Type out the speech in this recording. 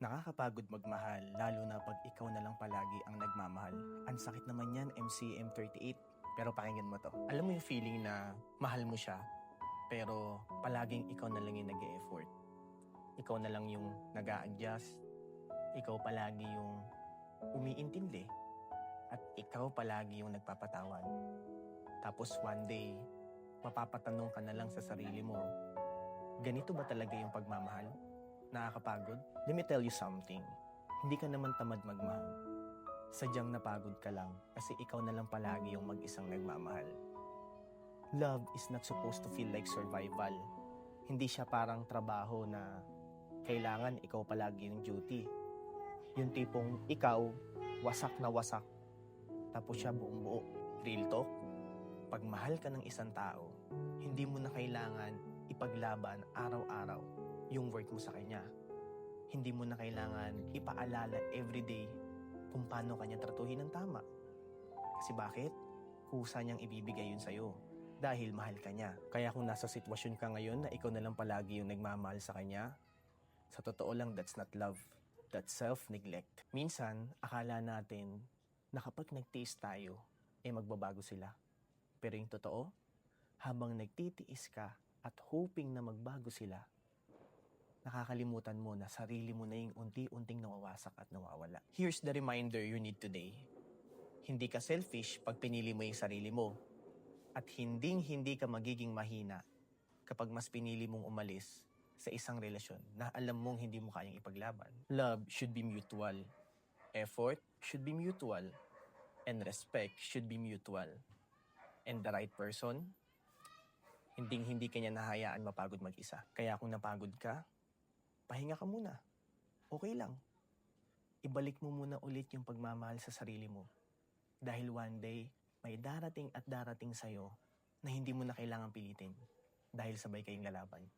Nakakapagod magmahal, lalo na pag ikaw na lang palagi ang nagmamahal. Ang sakit naman yan, MCM38. Pero pakinggan mo to. Alam mo yung feeling na mahal mo siya, pero palaging ikaw na lang yung nag-e-effort. Ikaw na lang yung nag-a-adjust. Ikaw palagi yung umiintindi. At ikaw palagi yung nagpapatawad. Tapos one day, mapapatanong ka na lang sa sarili mo, ganito ba talaga yung pagmamahal? Nakakapagod? Let me tell you something. Hindi ka naman tamad magmahal. Sadyang napagod ka lang kasi ikaw na lang palagi yung mag-isang nagmamahal. Love is not supposed to feel like survival. Hindi siya parang trabaho na kailangan ikaw palagi yung duty. Yung tipong ikaw, wasak na wasak, tapos siya buong buo. Real talk, pag mahal ka ng isang tao, hindi mo na kailangan ipaglaban araw-araw yung work mo sa kanya. Hindi mo na kailangan ipaalala everyday kung paano kanya tratuhin ng tama. Kasi bakit? Kusa niyang ibibigay yun sa'yo dahil mahal ka niya. Kaya kung nasa sitwasyon ka ngayon na ikaw na lang palagi yung nagmamahal sa kanya, sa totoo lang, that's not love. That's self-neglect. Minsan, akala natin na kapag nag-taste tayo, magbabago sila. Pero yung totoo, habang nagtitiis ka at hoping na magbago sila, nakakalimutan mo na sarili mo na yung unti-unting nawawasak at nawawala. Here's the reminder you need today. Hindi ka selfish pag pinili mo yung sarili mo. At hindi ka magiging mahina kapag mas pinili mong umalis sa isang relasyon na alam mong hindi mo kayang ipaglaban. Love should be mutual. Effort should be mutual. And respect should be mutual. And the right person, hindi ka niya nahayaan mapagod mag-isa. Kaya kung napagod ka, pahinga ka muna. Okay lang. Ibalik mo muna ulit yung pagmamahal sa sarili mo. Dahil one day, may darating at darating sa'yo na hindi mo na kailangang pilitin. Dahil sabay kayong lalaban.